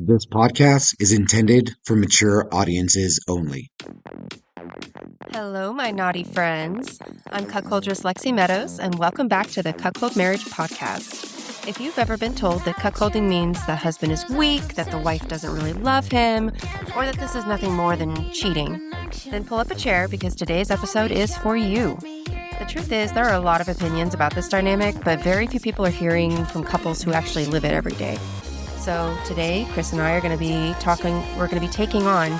This podcast is intended for mature audiences only. Hello, my naughty friends. I'm Cuckoldress Lexie Meadows, and welcome back to the Cuckold Marriage Podcast. If you've ever been told that cuckolding means the husband is weak, that the wife doesn't really love him, or that this is nothing more than cheating, then pull up a chair because today's episode is for you. The truth is, there are a lot of opinions about this dynamic, but very few people are hearing from couples who actually live it every day. So today, Chris and I are going to be taking on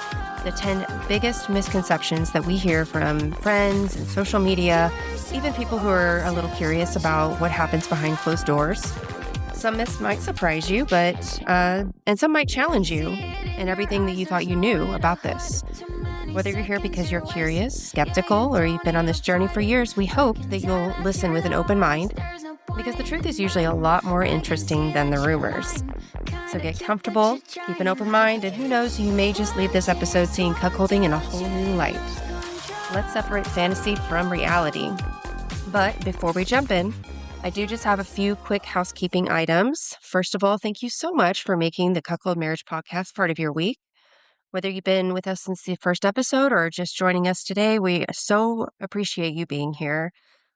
the 10 biggest misconceptions that we hear from friends and social media, even people who are a little curious about what happens behind closed doors. Some myths might surprise you, and some might challenge you in everything that you thought you knew about this. Whether you're here because you're curious, skeptical, or you've been on this journey for years, we hope that you'll listen with an open mind, because the truth is usually a lot more interesting than the rumors. So get comfortable, keep an open mind, and who knows, you may just leave this episode seeing cuckolding in a whole new light. Let's separate fantasy from reality. But before we jump in, I do just have a few quick housekeeping items. First of all, thank you so much for making the Cuckold Marriage Podcast part of your week. Whether you've been with us since the first episode or just joining us today, we so appreciate you being here.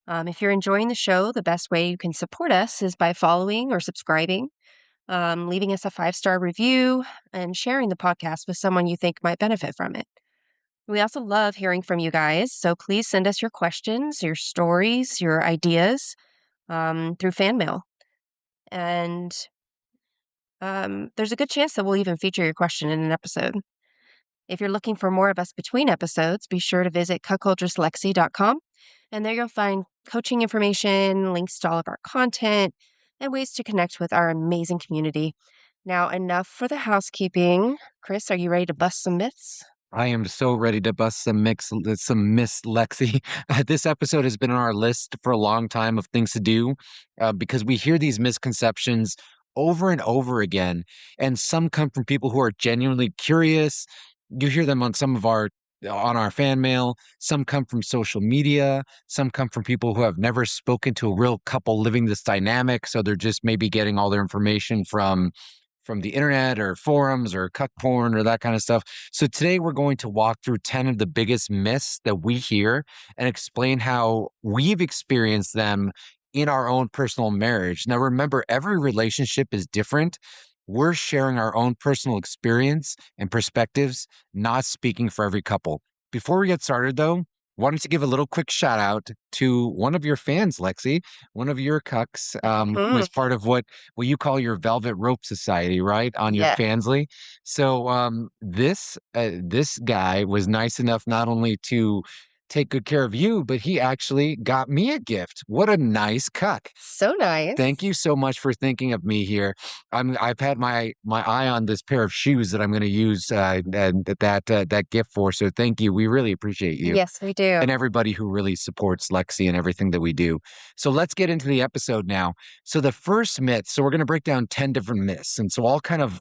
If you're enjoying the show, the best way you can support us is by following or subscribing, leaving us a 5-star review, and sharing the podcast with someone you think might benefit from it. We also love hearing from you guys, so please send us your questions, your stories, your ideas through fan mail. And there's a good chance that we'll even feature your question in an episode. If you're looking for more of us between episodes, be sure to visit cuckoldresslexie.com, and there you'll find coaching information, links to all of our content, and ways to connect with our amazing community. Now, enough for the housekeeping. Chris, are you ready to bust some myths? I am so ready to bust some Miss Lexie. This episode has been on our list for a long time of things to do because we hear these misconceptions over and over again, and some come from people who are genuinely curious. You hear them on our fan mail. Some come from social media. Some come from people who have never spoken to a real couple living this dynamic, so they're just maybe getting all their information from the internet or forums or cuck porn or that kind of stuff. So today we're going to walk through 10 of the biggest myths that we hear and explain how we've experienced them in our own personal marriage. Now, remember, every relationship is different. We're sharing our own personal experience and perspectives, not speaking for every couple. Before we get started, though, wanted to give a little quick shout out to one of your fans, Lexie, one of your cucks, who is part of what you call your Velvet Rope Society, right? On your Fansly. So this guy was nice enough not only to take good care of you, but he actually got me a gift. What a nice cuck. So nice. Thank you so much for thinking of me here. I've had my eye on this pair of shoes that I'm going to use that gift for. So thank you. We really appreciate you. Yes, we do. And everybody who really supports Lexie and everything that we do. So let's get into the episode now. So the first myth, so we're going to break down 10 different myths. And so I'll kind of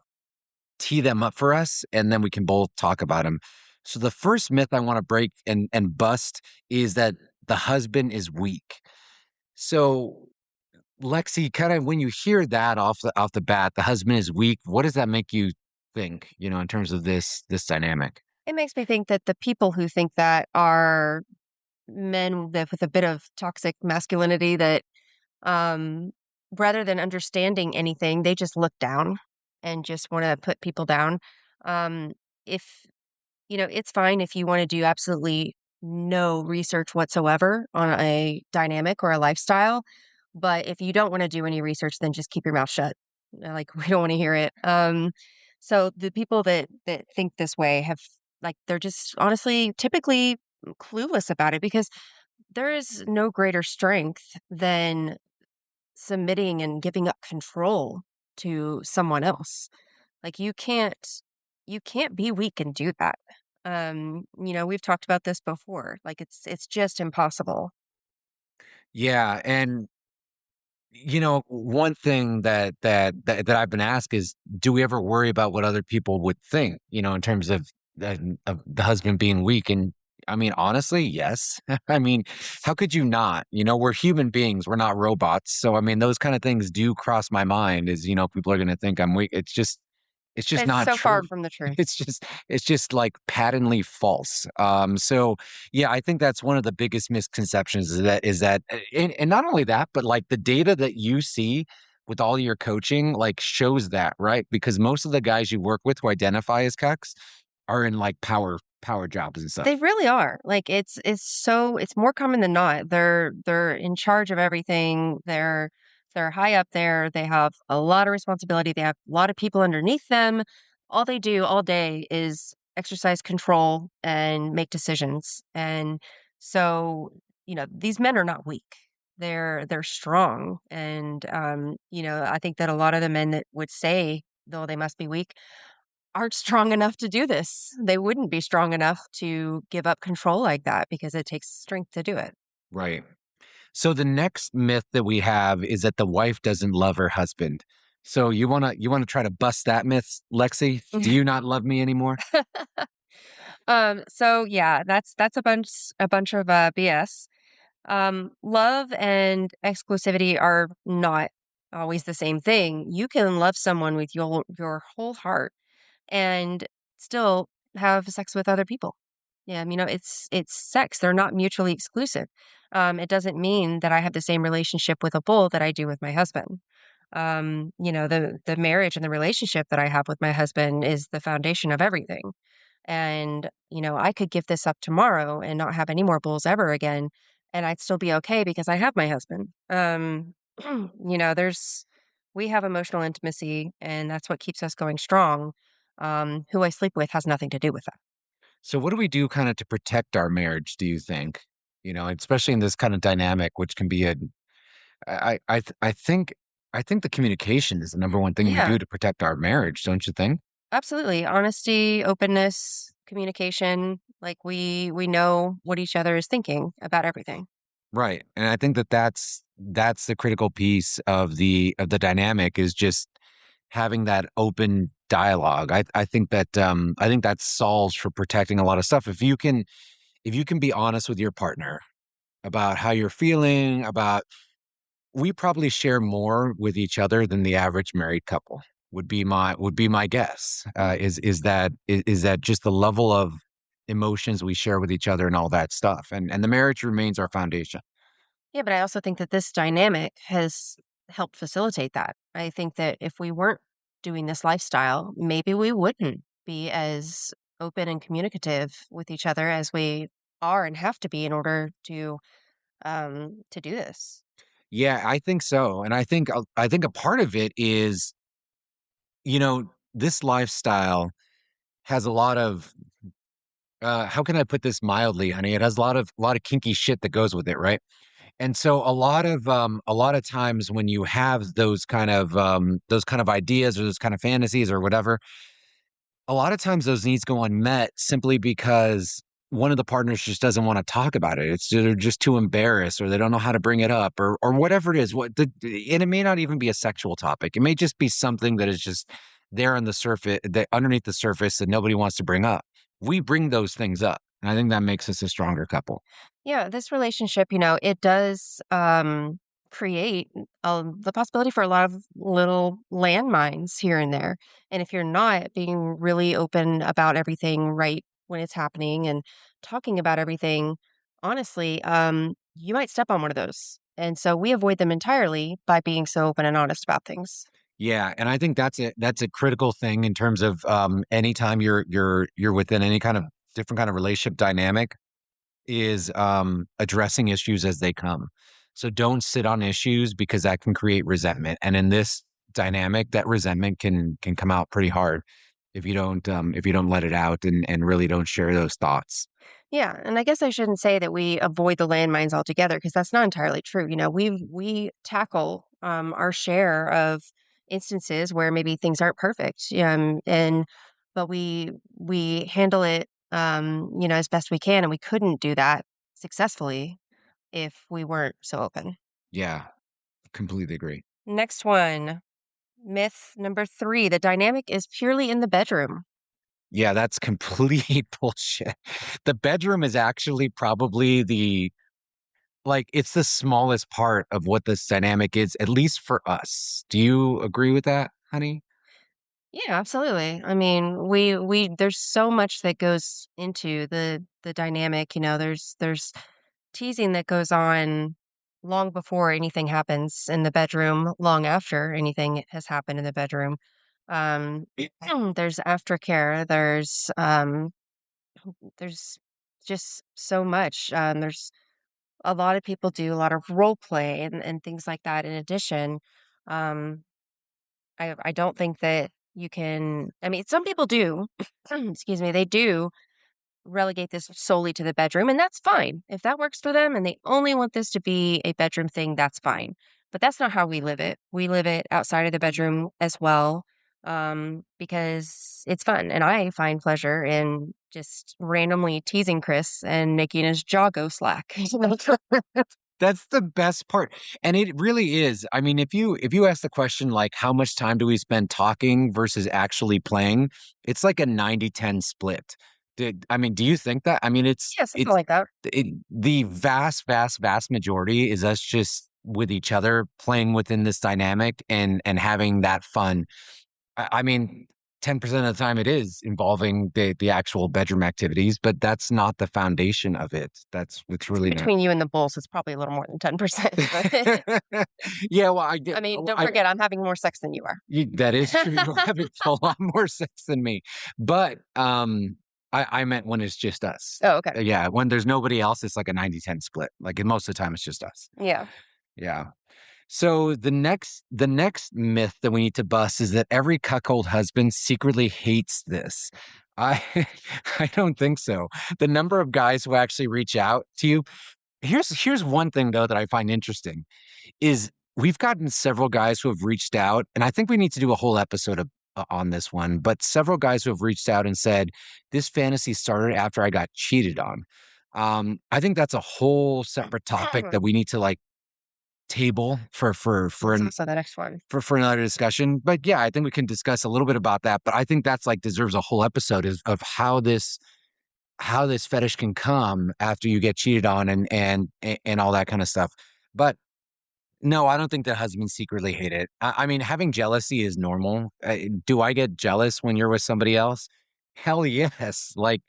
tee them up for us, and then we can both talk about them. So the first myth I want to break and bust is that the husband is weak. So Lexie, kind of when you hear that off the bat, the husband is weak, what does that make you think, in terms of this dynamic? It makes me think that the people who think that are men with a bit of toxic masculinity that rather than understanding anything, they just look down and just want to put people down. If it's fine if you want to do absolutely no research whatsoever on a dynamic or a lifestyle. But if you don't want to do any research, then just keep your mouth shut. Like, we don't want to hear it. So the people that think this way they're just honestly typically clueless about it, because there is no greater strength than submitting and giving up control to someone else. Like, you can't be weak and do that. We've talked about this before. Like, it's just impossible. Yeah, and one thing that I've been asked is, do we ever worry about what other people would think, in terms of the husband being weak? And I mean, honestly, yes. I mean, how could you not? We're human beings. We're not robots. So, I mean, those kind of things do cross my mind, is, people are going to think I'm weak. It's just, It's just It's not so far true. from the truth. It's just like patently false. So yeah, I think that's one of the biggest misconceptions is that and not only that, but like the data that you see with all your coaching like shows that, right? Because most of the guys you work with who identify as cucks are in like power jobs and They stuff. really are. Like it's more common than not. They're in charge of everything. They're high up there. They have a lot of responsibility. They have a lot of people underneath them. All they do all day is exercise control and make decisions. And so, these men are not weak. They're strong. And I think that a lot of the men that would say, though they must be weak, aren't strong enough to do this. They wouldn't be strong enough to give up control like that because it takes strength to do it. Right. So the next myth that we have is that the wife doesn't love her husband. So you wanna try to bust that myth, Lexi? Do you not love me anymore? So yeah, that's a bunch of BS. Love and exclusivity are not always the same thing. You can love someone with your whole heart and still have sex with other people. Yeah, it's sex. They're not mutually exclusive. It doesn't mean that I have the same relationship with a bull that I do with my husband. The marriage and the relationship that I have with my husband is the foundation of everything. And, I could give this up tomorrow and not have any more bulls ever again, and I'd still be okay because I have my husband. There's we have emotional intimacy, and that's what keeps us going strong. Who I sleep with has nothing to do with that. So what do we do kind of to protect our marriage, do you think? Especially in this kind of dynamic, which can be I think the communication is the number one thing we Yeah, do to protect our marriage, don't you think? absolutely. Honesty, openness, communication. Like we know what each other is thinking about everything. Right. And I think that that's the critical piece of the dynamic is just having that open dialogue. I think that solves for protecting a lot of stuff. If you can be honest with your partner about how you're feeling, about we probably share more with each other than the average married couple would be my guess. Is that just the level of emotions we share with each other and all that stuff, and the marriage remains our foundation. Yeah, but I also think that this dynamic has helped facilitate that. I think that if we weren't doing this lifestyle, maybe we wouldn't be as open and communicative with each other as we are and have to be in order to do this. Yeah, I think so, and I think a part of it is this lifestyle has a lot of how can I put this mildly, honey? It has a lot of kinky shit that goes with it, right? And so a lot of times when you have those kind of ideas or those kind of fantasies or whatever, a lot of times those needs go unmet simply because one of the partners just doesn't want to talk about it. They're just too embarrassed or they don't know how to bring it up or whatever it is. And it may not even be a sexual topic. It may just be something that is just there on the surface, that underneath the surface that nobody wants to bring up. We bring those things up. And I think that makes us a stronger couple. Yeah, this relationship, it does create the possibility for a lot of little landmines here and there. And if you're not being really open about everything right when it's happening and talking about everything honestly, you might step on one of those. And so we avoid them entirely by being so open and honest about things. Yeah, and I think that's a critical thing in terms of anytime you're within any kind of different kind of relationship dynamic is addressing issues as they come. So don't sit on issues because that can create resentment. And in this dynamic, that resentment can come out pretty hard if you don't let it out and really don't share those thoughts. Yeah, and I guess I shouldn't say that we avoid the landmines altogether because that's not entirely true. We tackle our share of instances where maybe things aren't perfect, and but we handle it, as best we can, and we couldn't do that successfully if we weren't so open. Yeah, completely agree. Next one, myth number 3: the dynamic is purely in the bedroom. Yeah, that's complete bullshit. The bedroom is actually probably it's the smallest part of what this dynamic is, at least for us. Do you agree with that, honey? Yeah, absolutely. I mean, we there's so much that goes into the dynamic, there's teasing that goes on long before anything happens in the bedroom, long after anything has happened in the bedroom. Um, there's aftercare, there's just so much. There's a lot of people do a lot of role play and things like that in addition. Um, I don't think that you can I mean, some people do, excuse me, they do relegate this solely to the bedroom, and that's fine. If that works for them and they only want this to be a bedroom thing, that's fine. But that's not how we live it. We live it outside of the bedroom as well, because it's fun. And I find pleasure in just randomly teasing Chris and making his jaw go slack. That's the best part. And it really is. I mean, if you ask the question like how much time do we spend talking versus actually playing, it's like a 90-10 split. I mean, do you think that? I mean, Yeah, something like that. the vast, vast, vast majority is us just with each other playing within this dynamic and having that fun. I mean, 10% of the time it is involving the actual bedroom activities, but that's not the foundation of it. That's it's really not. Between you and the bulls, it's probably a little more than 10%. But Yeah, well, I mean, don't forget, I'm having more sex than you are. that is true. You're having a lot more sex than me, but I meant when it's just us. Oh, okay. Yeah, when there's nobody else, it's like a 90-10 split. Like and most of the time, it's just us. Yeah. Yeah. So the next myth that we need to bust is that every cuckold husband secretly hates this. I I don't think so. The number of guys who actually reach out to you. Here's one thing though that I find interesting is we've gotten several guys who have reached out, and I think we need to do a whole episode on this one, but several guys who have reached out and said, this fantasy started after I got cheated on. I think that's a whole separate topic that we need to like table That's also the next one. for another discussion. But yeah, I think we can discuss a little bit about that. But I think that's like deserves a whole episode of how this fetish can come after you get cheated on and all that kind of stuff. But no, I don't think that husbands secretly hate it. I mean, having jealousy is normal. Do I get jealous when you're with somebody else? Hell yes. Like,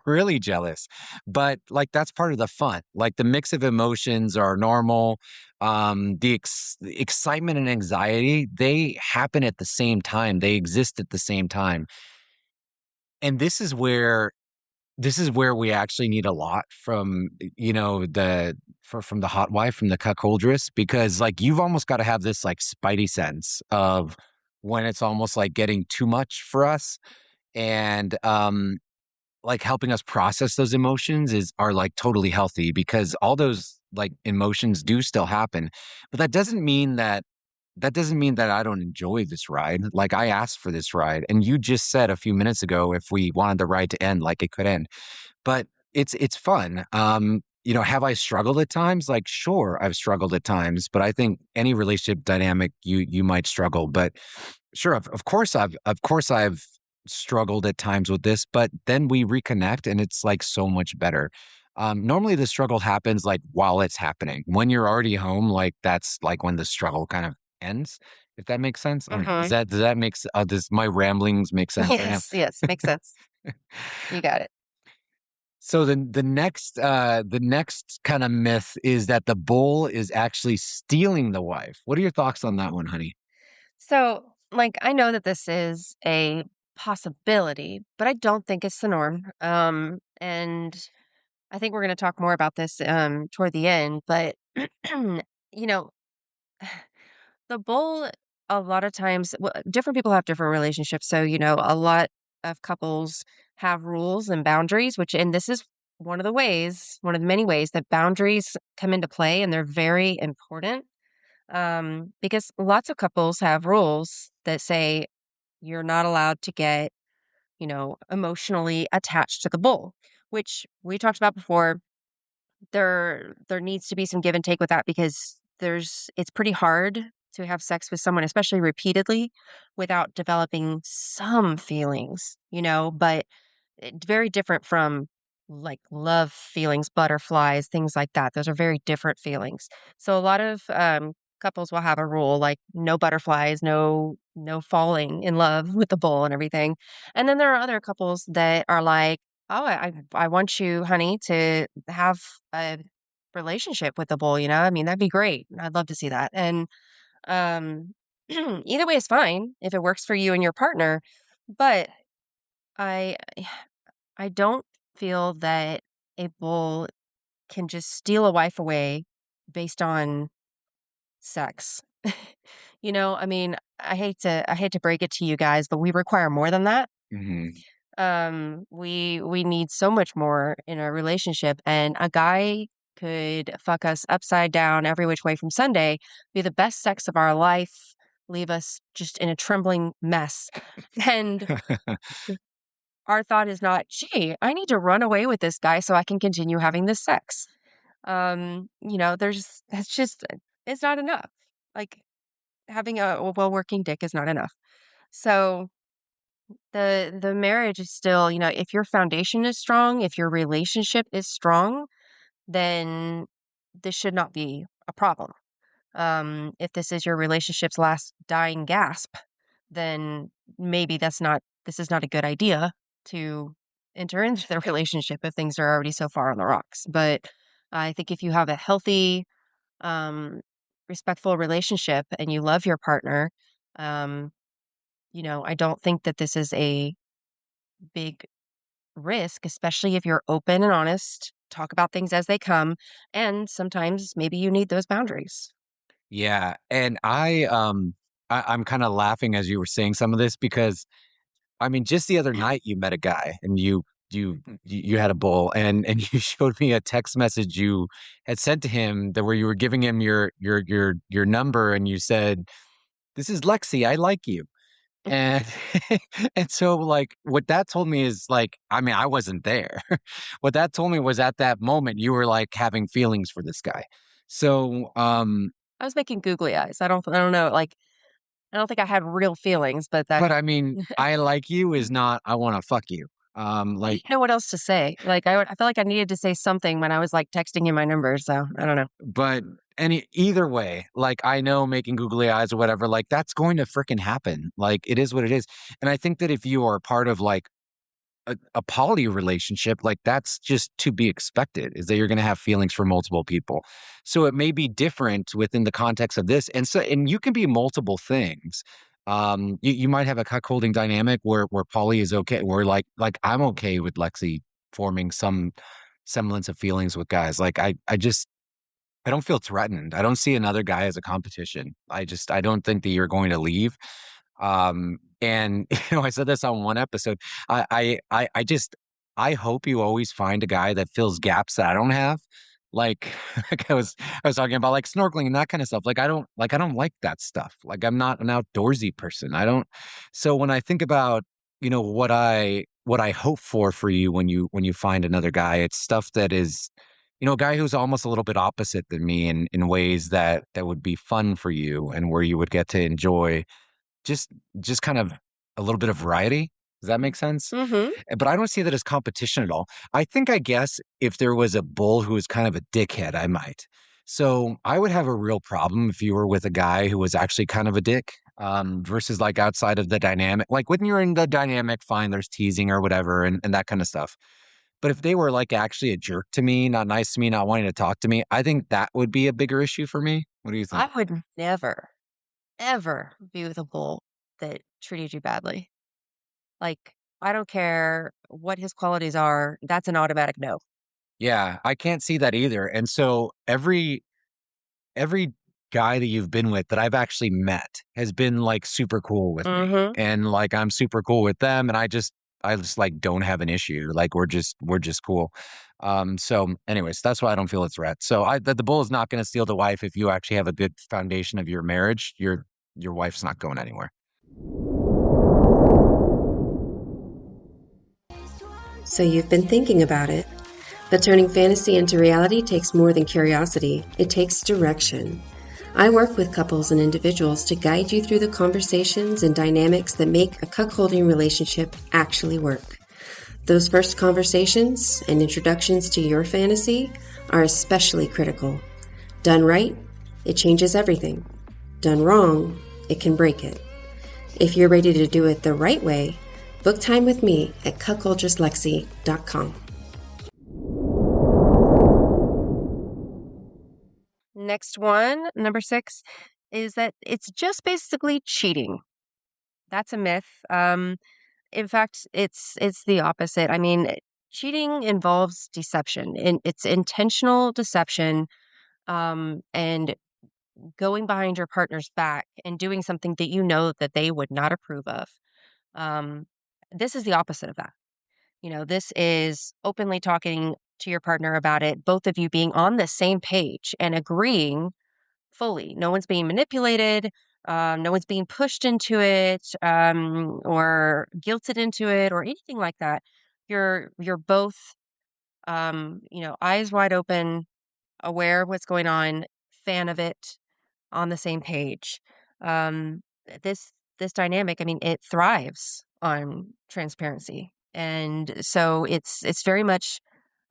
really jealous. But like, that's part of the fun. Like, the mix of emotions are normal. The excitement and anxiety, they happen at the same time, they exist at the same time. And this is where we actually need a lot from from the hot wife, from the cuckoldress, because like you've almost got to have this like spidey sense of when it's almost like getting too much for us, and like helping us process those emotions is are like totally healthy because all those like emotions do still happen, but that doesn't mean that I don't enjoy this ride. Like I asked for this ride, and you just said a few minutes ago if we wanted the ride to end, like it could end. But it's fun. Have I struggled at times? Like, sure, I've struggled at times, but I think any relationship dynamic you might struggle. But sure, of course I've struggled at times with this, but then we reconnect and it's like so much better. Normally the struggle happens like while it's happening. When you're already home, like that's like when the struggle kind of ends, if that makes sense. I don't know. Does Hmm. that make does my ramblings make sense right now? Yes, yes, makes sense. You got it. So the next kind of myth is that the bull is actually stealing the wife. What are your thoughts on that one, honey? So, like, I know that this is a possibility, but I don't think it's the norm. And I think we're going to talk more about this toward the end. But you know, the bull, a lot of times, well, different people have different relationships. So, a lot of couples have rules and boundaries, and this is one of the many ways that boundaries come into play, and they're very important. Because lots of couples have rules that say you're not allowed to get, emotionally attached to the bull, which we talked about before. There needs to be some give and take with that because it's pretty hard to have sex with someone, especially repeatedly, without developing some feelings, but it's very different from like love feelings, butterflies, things like that. Those are very different feelings. So a lot of couples will have a rule like no butterflies, no falling in love with the bull and everything. And then there are other couples that are like, "Oh, I want you, honey, to have a relationship with the bull, you know? I mean, that'd be great. I'd love to see that." And um either way is fine if it works for you and your partner, but I I don't feel that a bull can just steal a wife away based on sex. You know, I mean, I hate to break it to you guys, but we require more than that. Hmm. We need so much more in a relationship, and a guy could fuck us upside down every which way from Sunday, be the best sex of our life, leave us just in a trembling mess. And our thought is not, gee, I need to run away with this guy so I can continue having this sex. That's just it's not enough. Like having a well-working dick is not enough. So the marriage is still, if your foundation is strong, if your relationship is strong, then this should not be a problem. If this is your relationship's last dying gasp, then maybe this is not a good idea to enter into the relationship if things are already so far on the rocks. But I think if you have a healthy, um, respectful relationship and you love your partner, um, I don't think that this is a big risk, especially if you're open and honest, talk about things as they come, and sometimes maybe you need those boundaries. Yeah, and I'm kind of laughing as you were saying some of this because I mean, just the other night you met a guy and you had a bull and you showed me a text message you had sent to him that where you were giving him your number and you said, "This is Lexi, I like you." And and so like what that told me is like, I mean, I wasn't there. What that told me was at that moment you were like having feelings for this guy. So, I was making googly eyes. I don't know, like, I don't think I had real feelings, but that but I mean, I like you is not I want to fuck you. I Like didn't know what else to say. Like, I felt like I needed to say something when I was, like, texting you my number, so I don't know. but either way, like I know making googly eyes or whatever, like that's going to freaking happen. Like it is what it is. And I think that if you are part of like a poly relationship, like that's just to be expected, is that you're going to have feelings for multiple people. So it may be different within the context of this. And you can be multiple things. You might have a cuckolding dynamic where poly is okay, where like I'm okay with Lexi forming some semblance of feelings with guys. Like I don't feel threatened. I don't see another guy as a competition. I don't think that you're going to leave. And I said this on one episode. I just I hope you always find a guy that fills gaps that I don't have. Like, like I was talking about like snorkeling and that kind of stuff. Like I don't like that stuff. Like I'm not an outdoorsy person. I don't. So when I think about what I hope for you when you find another guy, it's stuff that is a guy who's almost a little bit opposite than me in ways that would be fun for you and where you would get to enjoy just just kind of a little bit of variety. Does that make sense? Mhm. But I don't see that as competition at all. I guess if there was a bull who was kind of a dickhead, I might. So I would have a real problem if you were with a guy who was actually kind of a dick, versus like outside of the dynamic. Like when you're in the dynamic, fine, there's teasing or whatever and that kind of stuff. But if they were like actually a jerk to me, not nice to me, not wanting to talk to me, I think that would be a bigger issue for me. What do you think? I would never, ever be with a bull that treated you badly. Like, I don't care what his qualities are, that's an automatic no. Yeah, I can't see that either. And so every guy that you've been with that I've actually met has been like super cool with me. Mhm. And like I'm super cool with them and I just like don't have an issue. Like we're just cool. So anyways, that's why I don't feel a threat. So the bull is not going to steal the wife if you actually have a good foundation of your marriage. Your wife's not going anywhere. So you've been thinking about it. But turning fantasy into reality takes more than curiosity, it takes direction. I work with couples and individuals to guide you through the conversations and dynamics that make a cuckolding relationship actually work. Those first conversations and introductions to your fantasy are especially critical. Done right, It changes everything. Done wrong, it can break it. If you're ready to do it the right way, book time with me at cuckoldresslexie.com. Next one, number 6, is that it's just basically cheating. That's a myth. In fact, it's the opposite. I mean, cheating involves deception, and it's intentional deception, and going behind your partner's back and doing something that you know that they would not approve of. Um, this is the opposite of that. This is openly talking to your partner about it, both of you being on the same page and agreeing fully. No one's being manipulated. No one's being pushed into it, or guilted into it or anything like that. You're both, eyes wide open, aware of what's going on, fan of it, on the same page. Um, this dynamic, I mean, it thrives on transparency, and so it's very much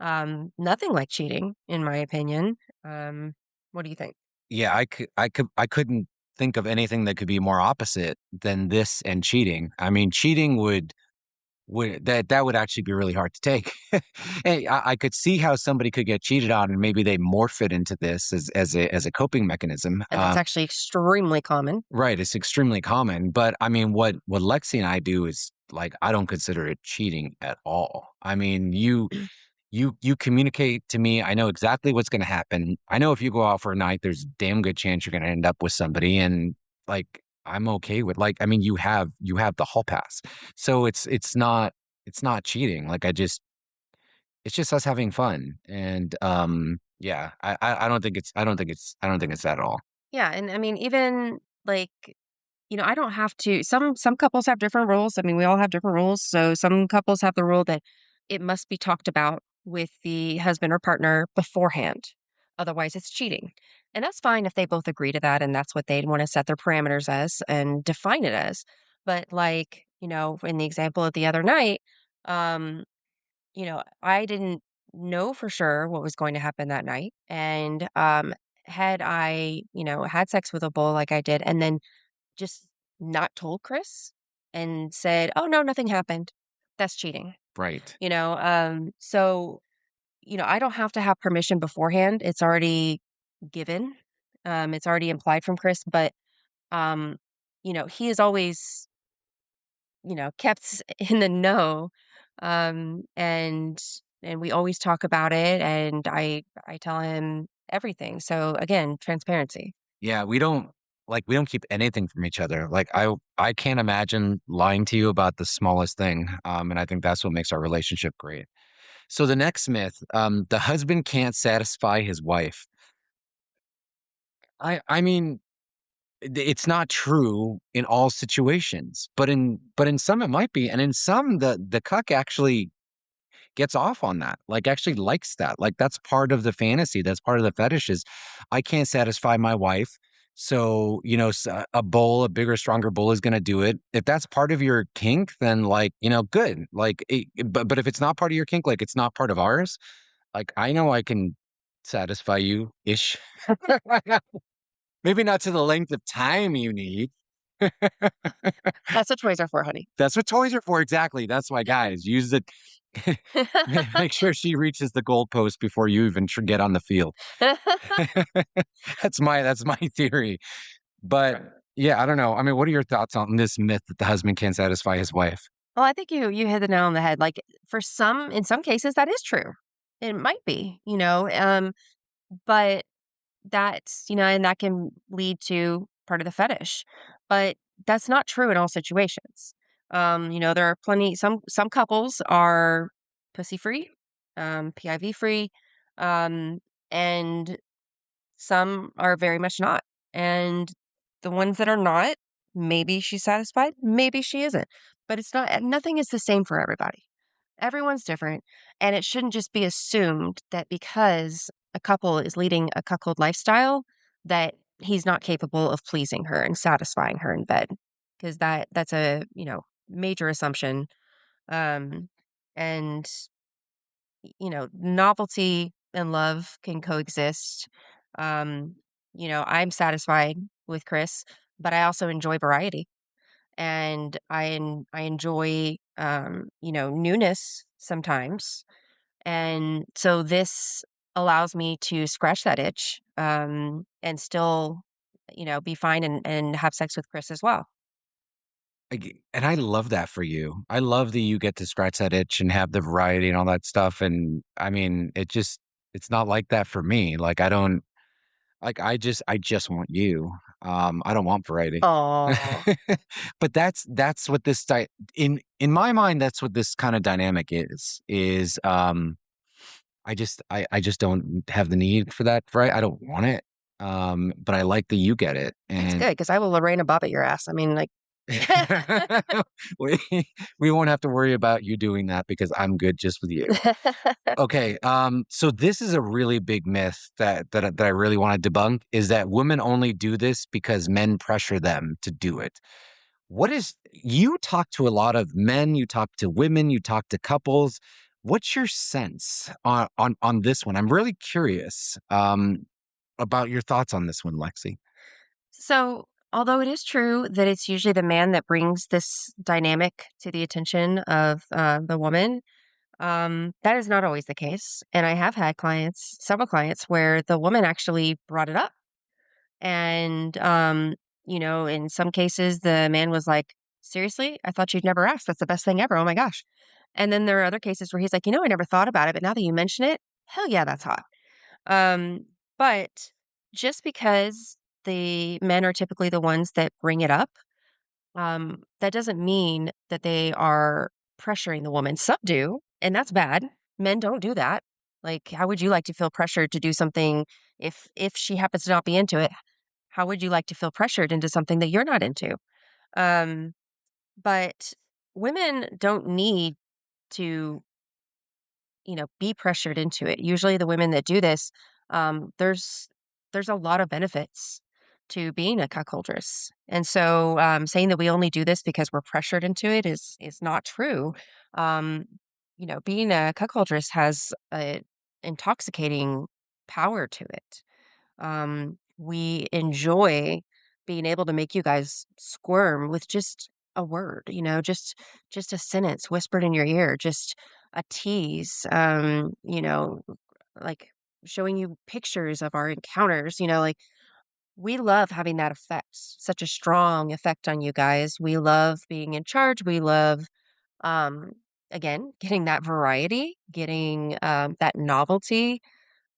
nothing like cheating, in my opinion. What do you think? Yeah, I couldn't think of anything that could be more opposite than this and cheating. I mean, cheating would that would actually be really hard to take. Hey, I could see how somebody could get cheated on and maybe they morph it into this as a coping mechanism. That's actually extremely common. Right, it's extremely common, but I mean, what Lexi and I do is like I don't consider it cheating at all. I mean, you communicate to me. I know exactly what's going to happen. I know if you go out for a night, there's a damn good chance you're going to end up with somebody, and like I'm okay with like I mean, you have the hall pass, so it's not cheating. Like it's just us having fun, and yeah, I don't think it's that at all. Yeah, and I mean, even like, I don't have to. Some couples have different rules. I mean, we all have different rules. So some couples have the rule that it must be talked about with the husband or partner beforehand. Otherwise, it's cheating. And that's fine if they both agree to that and that's what they'd want to set their parameters as and define it as. But like, in the example of the other night, um, I didn't know for sure what was going to happen that night. And had I, had sex with a bull like I did and then just not told Chris and said, "Oh, no, nothing happened." That's cheating, Right. so, I don't have to have permission beforehand. It's already given. It's already implied from Chris, but, um, he is always, kept in the know, and we always talk about it, and I tell him everything. So, again, transparency. Yeah, we don't keep anything from each other. Like I can't imagine lying to you about the smallest thing. And I think that's what makes our relationship great. So the next myth, the husband can't satisfy his wife. I mean, it's not true in all situations, but in some it might be, and in some the cuck actually gets off on that, like, actually likes that. Like, that's part of the fantasy, that's part of the fetish is, I can't satisfy my wife, so, a bigger, stronger bull is gonna do it. If that's part of your kink, then, like, good. Like, but if it's not part of your kink, like, it's not part of ours, like, I know I can satisfy you-ish. Maybe not to the length of time you need. That's what toys are for, honey. That's what toys are for, exactly. That's why, guys, use the make sure she reaches the goalpost before you even get on the field. That's my theory. But yeah, I don't know. I mean, what are your thoughts on this myth that the husband can't satisfy his wife? Well, I think you hit the nail on the head. Like, in some cases that is true. It might be, but that's, and that can lead to part of the fetish. But that's not true in all situations. There are some couples are pussy free, PIV free, um, and some are very much not. And the ones that are not, maybe she's satisfied, maybe she isn't. But nothing is the same for everybody. Everyone's different. And it shouldn't just be assumed that because a couple is leading a cuckold lifestyle, that he's not capable of pleasing her and satisfying her in bed. Because that's a, major assumption. Um, and novelty and love can coexist. Um, I'm satisfied with Chris, but I also enjoy variety and I enjoy newness sometimes. And so this allows me to scratch that itch and still, be fine and have sex with Chris as well. And I love that for you. I love that you get to scratch that itch and have the variety and all that stuff. And I mean, it's not like that for me. Like I don't like I just want you. I don't want variety. Oh, But that's what in my mind, that's what this kind of dynamic is I just don't have the need for that, right? I don't want it. But I like that you get it. that's And good because I will Lorena Bobbitt your ass. I mean, like, we we won't have to worry about you doing that because I'm good just with you. Okay, so this is a really big myth that I really want to debunk is that women only do this because men pressure them to do it. What is You talk to a lot of men, you talk to women, you talk to couples. What's your sense on this one? I'm really curious about your thoughts on this one, Lexi. so although it is true that it's usually the man that brings this dynamic to the attention of the woman, that is not always the case. And I have had several clients, where the woman actually brought it up. And, in some cases, the man was like, seriously, I thought you'd never ask. That's the best thing ever. Oh my gosh. And then there are other cases where he's like, I never thought about it, but now that you mention it, hell yeah, that's hot. Um, but just because the men are typically the ones that bring it up, that doesn't mean that they are pressuring the woman. Some do, and that's bad. Men don't do that. Like, how would you like to feel pressured to do something if she happens to not be into it? How would you like to feel pressured into something that you're not into? Um, but women don't need to, be pressured into it. Usually the women that do this, there's a lot of benefits to being a cuckoldress. And so saying that we only do this because we're pressured into it is not true. Um, being a cuckoldress has a intoxicating power to it. We enjoy being able to make you guys squirm with just a word, just a sentence whispered in your ear, just a tease, like showing you pictures of our encounters, like we love having that effect, such a strong effect on you guys. We love being in charge. We love, um, again, getting that variety, getting that novelty.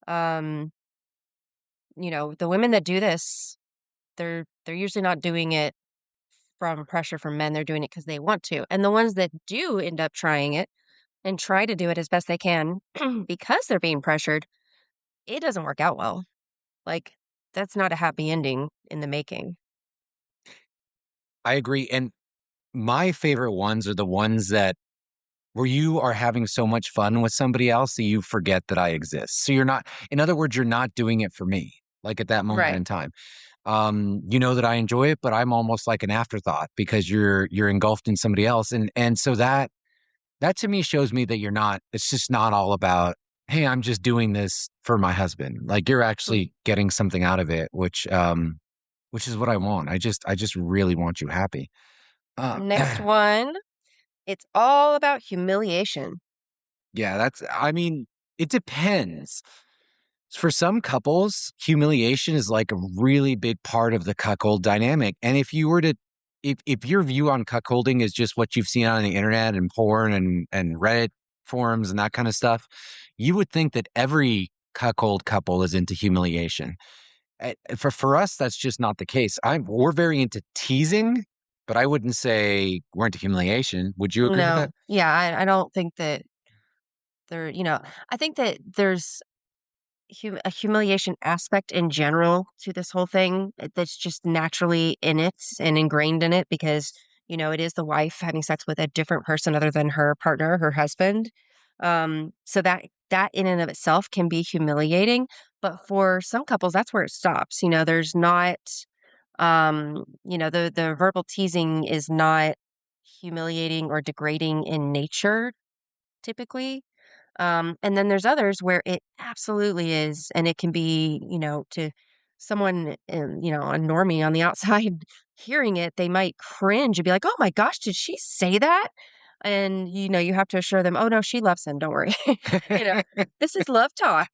Um, the women that do this, they're usually not doing it from pressure from men. They're doing it because they want to. And the ones that do end up trying it and try to do it as best they can because they're being pressured, it doesn't work out well. Like, that's not a happy ending in the making. I agree. And my favorite ones are the ones that where you are having so much fun with somebody else that you forget that I exist. So you're not, in other words, you're not doing it for me, like at that moment Right. in time. You know that I enjoy it, but I'm almost like an afterthought because you're engulfed in somebody else. And so that to me shows me that you're not, it's just not all about, hey, I'm just doing this for my husband. Like you're Mm. actually getting something out of it, which is what I want. I just really want you happy. Uh, Next one, it's all about humiliation. yeah, I mean, it depends. For some couples, humiliation is like a really big part of the cuckold dynamic. And if you were to, if your view on cuckolding is just what you've seen on the internet and porn and Reddit forums and that kind of stuff, you would think that every cuckold couple is into humiliation. For us, that's just not the case. We're very into teasing, but I wouldn't say we're into humiliation. Would you agree with No, that? yeah, I don't think that there, I think that there's a humiliation aspect in general to this whole thing that's just naturally in it and ingrained in it because it is the wife having sex with a different person other than her partner, her husband. So that in and of itself can be humiliating, but for some couples that's where it stops. There's not the verbal teasing is not humiliating or degrading in nature typically. And then there's others where it absolutely is, and it can be, to someone, a normie on the outside hearing it, they might cringe and be like, "Oh my gosh, did she say that?" And, you have to assure them, "Oh, no, she loves him. Don't worry." You know, this is love talk.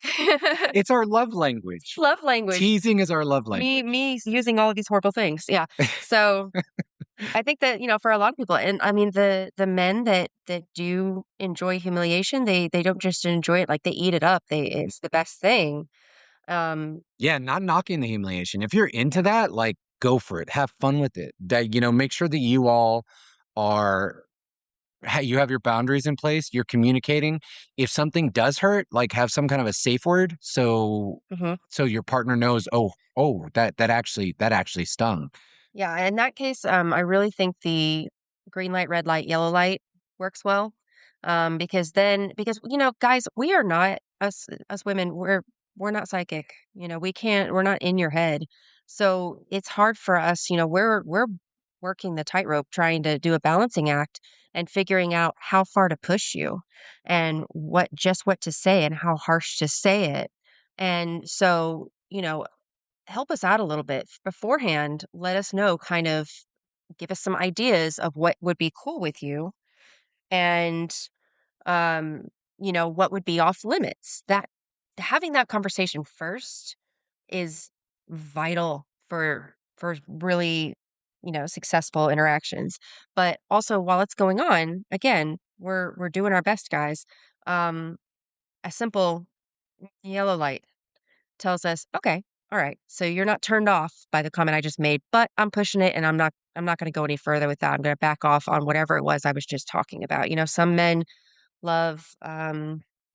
It's our love language. Love language. Teasing is our love language. Me using all of these horrible things. Yeah. So I think that, for a lot of people, and I mean the men that do enjoy humiliation, they don't just enjoy it, like they eat it up. It's the best thing. Um, Yeah, not knocking the humiliation. If you're into that, like, go for it. Have fun with it. Make sure that you all are you have your boundaries in place, you're communicating. If something does hurt, like, have some kind of a safe word mhm. so your partner knows, "Oh, that actually stung." Yeah, in that case, I really think the green light, red light, yellow light works well. Because guys, we are not us women. We're not psychic. We're not in your head. So it's hard for us. We're working the tightrope, trying to do a balancing act and figuring out how far to push you, and what to say and how harsh to say it. And so, help us out a little bit beforehand. Let us know, kind of give us some ideas of what would be cool with you, and um, what would be off limits. That Having that conversation first is vital for really, successful interactions. But also while it's going on, again, we're doing our best, guys. Um, a simple yellow light tells us, "Okay, all right, so you're not turned off by the comment I just made, but I'm pushing it and I'm not gonna go any further with that. I'm gonna back off on whatever it was I was just talking about." Some men love,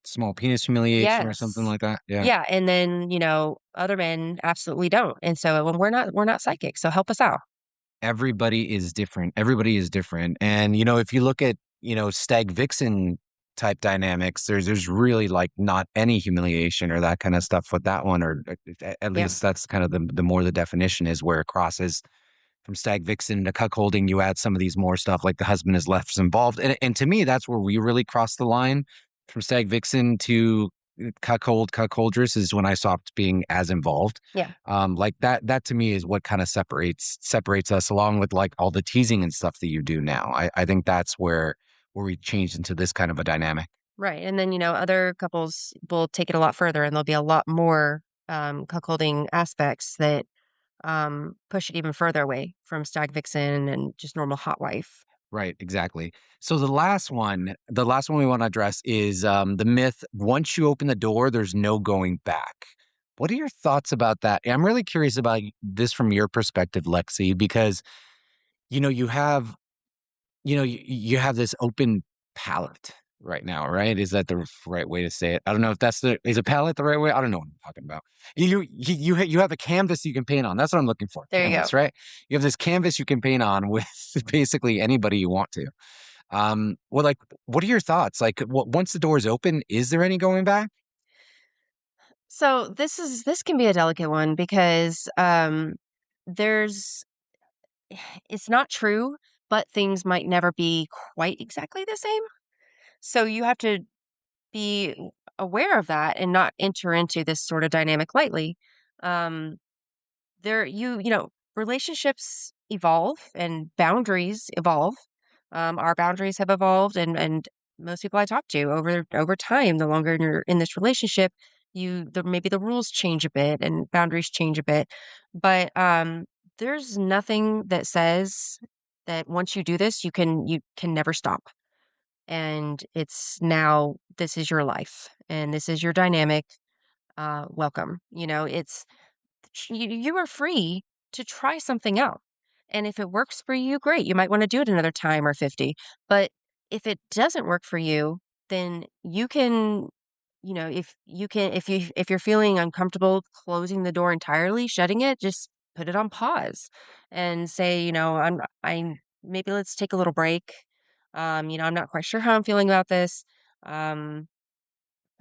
Small penis humiliation or something yes. like that. Yeah. Yeah, and then, other men absolutely don't. And so when we're not psychic, so help us out. Everybody is different. Everybody is different. And, if you look at, stag vixen type dynamics, there's really like not any humiliation or that kind of stuff with that one, or at Yeah. least that's kind of the more the definition is where it crosses from stag vixen to cuckolding. You add some of these more stuff like the husband is left involved. And to me, that's where we really cross the line from stag vixen to cuckoldress is when I stopped being as involved. Yeah. Like that to me is what kind of separates us, along with like all the teasing and stuff that you do now. I think that's where we changed into this kind of a dynamic. Right. And then, other couples will take it a lot further, and there'll be a lot more cuckolding aspects that push it even further away from stag vixen and just normal hot wife. Right, exactly. So the last one we want to address is the myth: once you open the door, there's no going back. What are your thoughts about that? I'm really curious about this from your perspective, Lexi, because you know you have you have this open palette right now, right? Is that the right way to say it? I don't know if is a palette the right way? I don't know what I'm talking about. You have a canvas you can paint on. That's what I'm looking for. There you go. Canvas, right? You have this canvas you can paint on with basically anybody you want to. Well, like, what are your thoughts? Like, once the door is open, is there any going back? So this can be a delicate one because there's it's not true, but things might never be quite exactly the same. So you have to be aware of that and not enter into this sort of dynamic lightly. Um, relationships evolve and boundaries evolve. Our boundaries have evolved, and most people I talk to over time, the longer you're in this relationship, maybe the rules change a bit and boundaries change a bit. But there's nothing that says that once you do this, you can never stop. And it's now, this is your life and this is your dynamic. Welcome. You are free to try something out. And if it works for you, great. You might want to do it another time or 50. But if it doesn't work for you, then you can, if you're feeling uncomfortable closing the door entirely, shutting it, just put it on pause and say, I maybe let's take a little break. I'm not quite sure how I'm feeling about this. Um,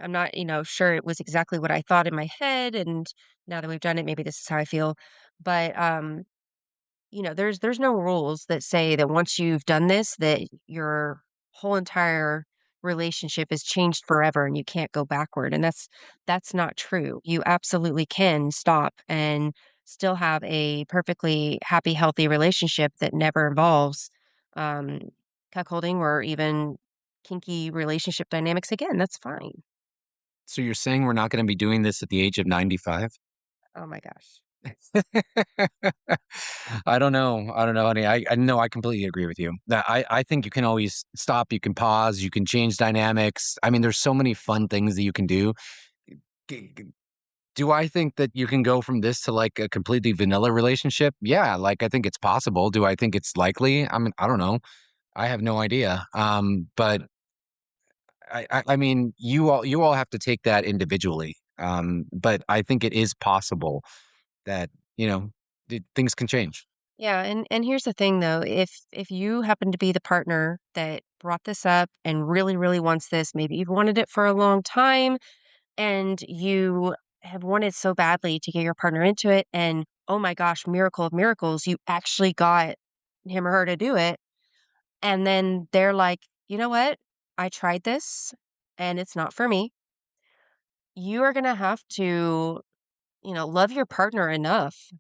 I'm not, sure it was exactly what I thought in my head, and now that we've done it, maybe this is how I feel. But there's no rules that say that once you've done this, that your whole entire relationship is changed forever and you can't go backward. And that's not true. You absolutely can stop and still have a perfectly happy, healthy relationship that never involves um, cuckolding or even kinky relationship dynamics again. That's fine. So you're saying we're not going to be doing this at the age of 95? Oh my gosh. I don't know. I don't know, honey. I know I completely agree with you. That I think you can always stop, you can pause, you can change dynamics. I mean, there's so many fun things that you can do. G- g- Do I think that you can go from this to like a completely vanilla relationship? Yeah, like I think it's possible. Do I think it's likely? I mean, I don't know. I have no idea. But I mean, you all have to take that individually. But I think it is possible that, you know, things can change. Yeah, and here's the thing though, if you happen to be the partner that brought this up and really, really wants this, maybe you've wanted it for a long time and you have wanted so badly to get your partner into it, and oh my gosh, miracle of miracles, you actually got him or her to do it. And then they're like, you know what? I tried this and it's not for me. You are going to have to, love your partner enough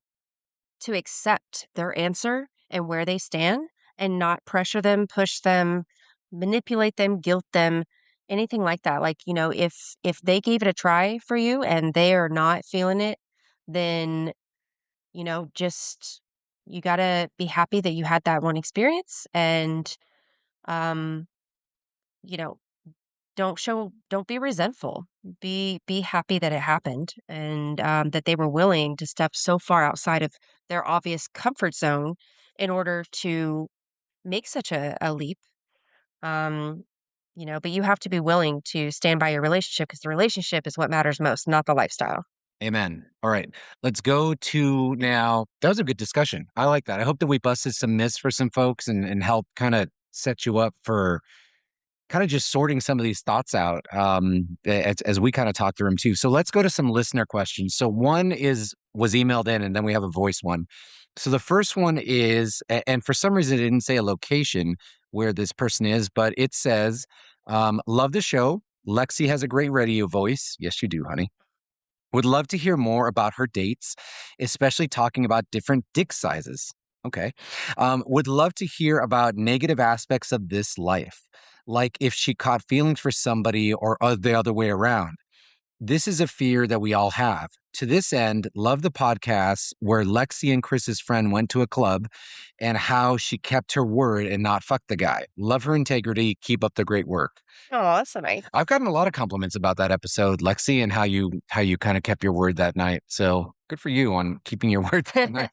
to accept their answer and where they stand and not pressure them, push them, manipulate them, guilt them, anything like that. Like, if they gave it a try for you and they are not feeling it, then, just you got to be happy that you had that one experience and um, you know, don't be resentful. Be happy that it happened and that they were willing to step so far outside of their obvious comfort zone in order to make such a leap. Um, but you have to be willing to stand by your relationship because the relationship is what matters most, not the lifestyle. Amen. All right. Let's go to now. That was a good discussion. I like that. I hope that we busted some myths for some folks and help kind of set you up for kind of just sorting some of these thoughts out as we kind of talk through them too. So let's go to some listener questions. So one was emailed in, and then we have a voice one. So the first one is, and for some reason it didn't say a location where this person is, but it says, "Love the show. Lexi has a great radio voice. Yes, you do, honey. Would love to hear more about her dates, especially talking about different dick sizes. Okay. Would love to hear about negative aspects of this life, like if she caught feelings for somebody or the other way around. This is a fear that we all have. To this end, love the podcast where Lexi and Chris's friend went to a club and how she kept her word and not fucked the guy. Love her integrity. Keep up the great work." Oh, that's so nice. I've gotten a lot of compliments about that episode, Lexi, and how you kind of kept your word that night. So good for you on keeping your word that night.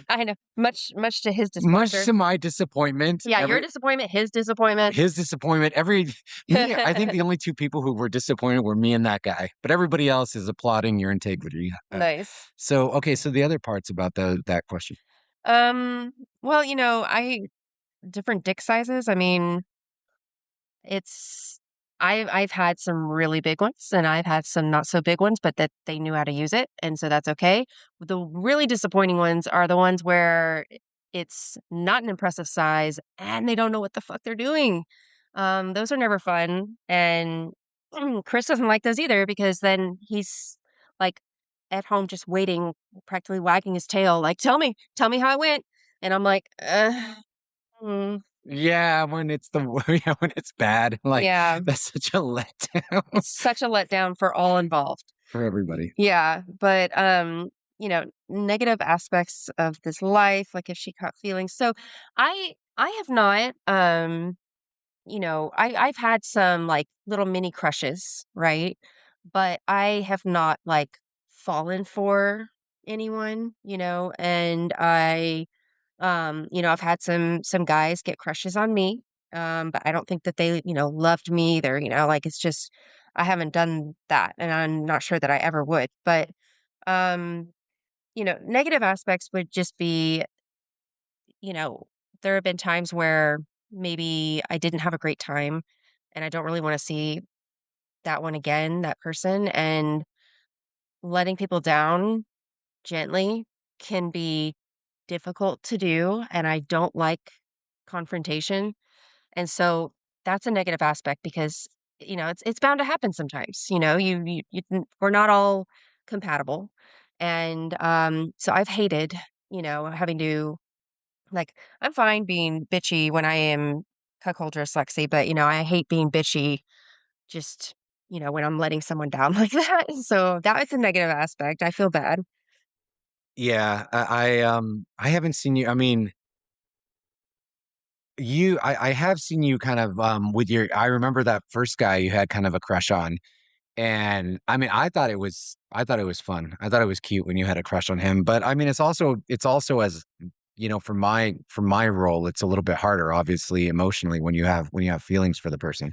I know. Much to his Much displeasure. to my disappointment. Yeah, your disappointment, his disappointment. His disappointment. I think the only two people who were disappointed were me and that guy, but everybody else is applauding your integrity. Nice. So okay, so the other parts about that question. Well, I different dick sizes. I mean, it's I've had some really big ones and I've had some not so big ones, but that they knew how to use it, and so that's okay. The really disappointing ones are the ones where it's not an impressive size and they don't know what the fuck they're doing. Those are never fun, and Chris doesn't like those either because then he's like at home just waiting, practically wagging his tail, like, tell me how it went," and I'm like, mm, Yeah, when it's yeah, when it's bad, like yeah. that's such a letdown It's such a letdown for all involved. for everybody. Yeah, but negative aspects of this life, like if she caught feelings. So I have not I've had some like little mini crushes, right? But I have not like fallen for anyone, and I've had some guys get crushes on me, but I don't think that they, loved me either, like it's just I haven't done that and I'm not sure that I ever would. But um, negative aspects would just be, you know, there have been times where maybe I didn't have a great time and I don't really want to see that one again, that person, and letting people down gently can be difficult to do, and I don't like confrontation. And so that's a negative aspect because, it's bound to happen sometimes, we're not all compatible. And, so I've hated, having to like, I'm fine being bitchy when I am cuckoldress Lexie, but, I hate being bitchy just, when I'm letting someone down like that. So that is a negative aspect. I feel bad. Yeah, I haven't seen you. I mean, I have seen you kind of with your. I remember that first guy you had kind of a crush on, and I mean, I thought it was fun. I thought it was cute when you had a crush on him. But I mean, it's also as for my role, it's a little bit harder, obviously, emotionally when you have feelings for the person.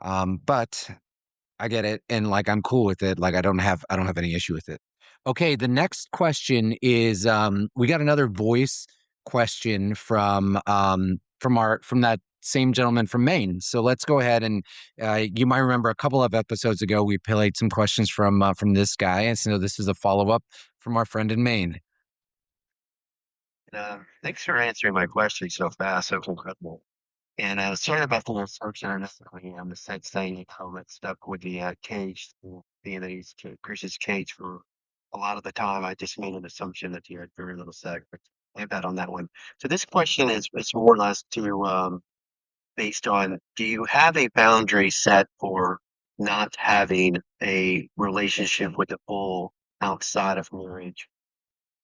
But I get it, and, like, I'm cool with it, like, I don't have any issue with it. Okay, the next question is, we got another voice question from that same gentleman from Maine, so let's go ahead and, you might remember a couple of episodes ago, we played some questions from this guy, and so this is a follow-up from our friend in Maine. Thanks for answering my question so fast. That was incredible. And sorry about the assumption unnecessarily on the sex thing. You comment stuck with the cage, being that Chris's cage for a lot of the time. I just made an assumption that he had very little sex, but I bet on that one. So this question is more or less to based on: do you have a boundary set for not having a relationship with a bull outside of marriage?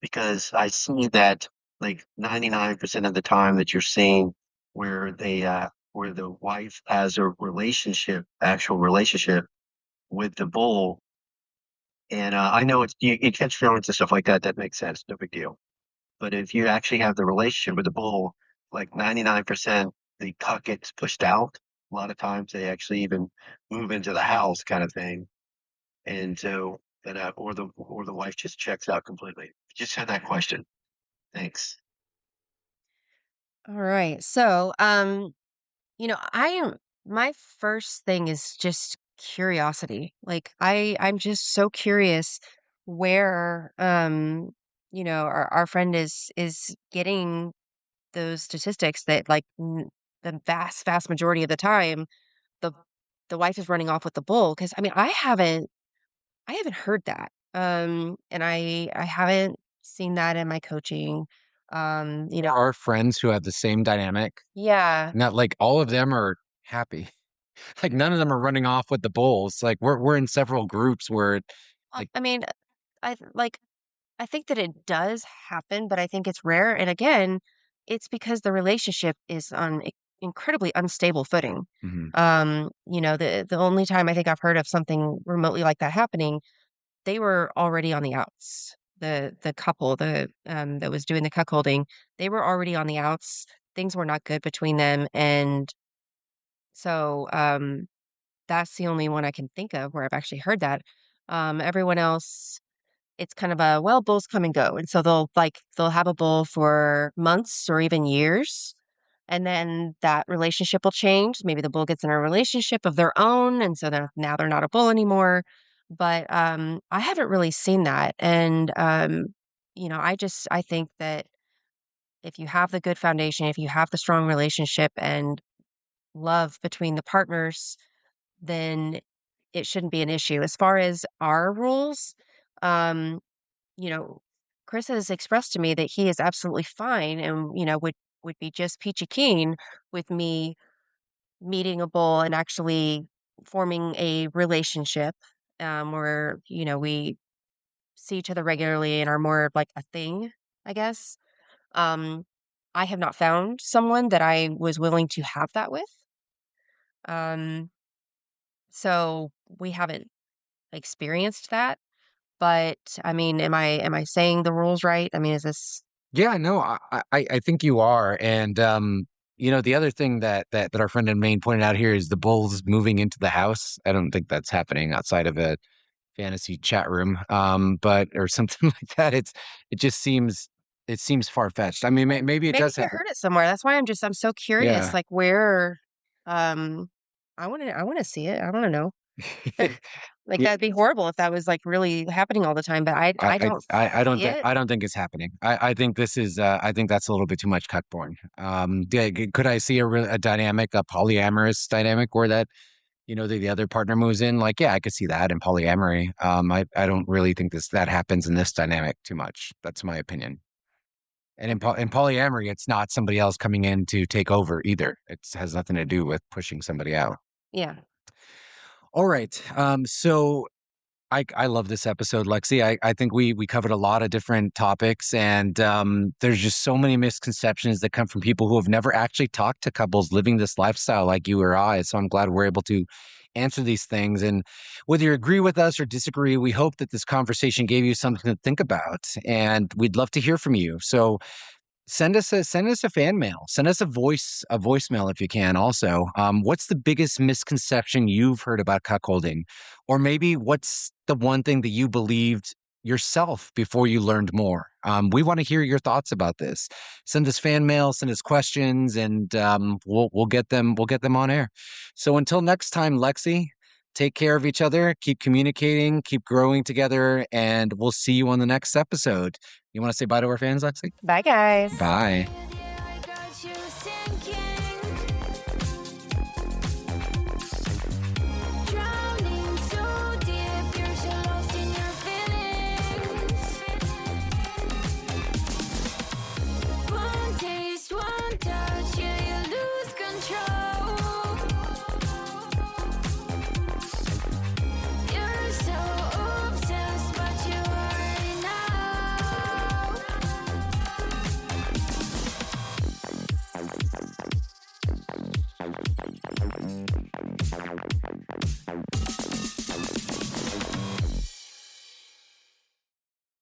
Because I see that like 99% of the time that you're seeing where where the wife has a actual relationship with the bull, and I know you catch feelings and stuff like that. That makes sense, no big deal. But if you actually have the relationship with the bull, like 99%, the cuck gets pushed out. A lot of times they actually even move into the house, kind of thing, and so that or the wife just checks out completely. Just had that question. Thanks. All right. So, I am my first thing is just curiosity. Like I'm just so curious where our friend is getting those statistics that like the vast majority of the time the the wife is running off with the bull because I mean I haven't heard that. And I haven't seen that in my coaching. There are friends who have the same dynamic, Yeah. not like all of them are happy. Like, none of them are running off with the bulls, like, we're in several groups where, like I mean, like I think that it does happen, but I think it's rare. And again, it's because the relationship is on incredibly unstable footing. Mhm. The only time I think I've heard of something remotely like that happening, they were already on the outs. The couple, that was doing the cuckolding, they were already on the outs. Things were not good between them, and so that's the only one I can think of where I've actually heard that. Everyone else it's kind of a, well, bulls come and go, and so they'll have a bull for months or even years, and then that relationship will change. Maybe the bull gets in a relationship of their own, and so now they're not a bull anymore. But, I haven't really seen that, and, I think that if you have the good foundation, if you have the strong relationship and love between the partners, then it shouldn't be an issue. As far as our rules, um you know, Chris has expressed to me that he is absolutely fine and, would be just peachy keen with me meeting a bull and actually forming a relationship, where, we see each other regularly and are more of like a thing, I guess. Um, I have not found someone that I was willing to have that with. Um, so we haven't experienced that. But I mean, am I saying the rules right? I mean, is this Yeah, no, I think you are, and, the other thing that our friend in Maine pointed out here is the bulls moving into the house. I don't think that's happening outside of a fantasy chat room, but or something like that. It seems far-fetched. I mean, maybe it maybe does I happen. heard it somewhere. That's why I'm so curious, Yeah. like, where, um I wanna see it. I wanna know. Like Yeah. that'd be horrible if that was like really happening all the time. But I don't see it. I don't think it's happening. I think this is I think that's a little bit too much cut porn. Yeah, could I see a dynamic, a polyamorous dynamic where that, the other partner moves in? Like, yeah, I could see that in polyamory. I don't really think that happens in this dynamic too much. That's my opinion. And in polyamory, it's not somebody else coming in to take over either. It has nothing to do with pushing somebody out. Yeah. All right. So I love this episode, Lexi. I think we covered a lot of different topics, and there's just so many misconceptions that come from people who have never actually talked to couples living this lifestyle like you or I. So I'm glad we're able to answer these things. And whether you agree with us or disagree, we hope that this conversation gave you something to think about, and we'd love to hear from you. So send us a fan mail. Send us a voicemail if you can. Also, what's the biggest misconception you've heard about cuckolding, or maybe what's the one thing that you believed yourself before you learned more? We want to hear your thoughts about this. Send us fan mail. Send us questions, and we'll get them. We'll get them on air. So until next time, Lexi. Take care of each other, keep communicating, keep growing together, and we'll see you on the next episode. You want to say bye to our fans, Lexi? Bye, guys. Bye.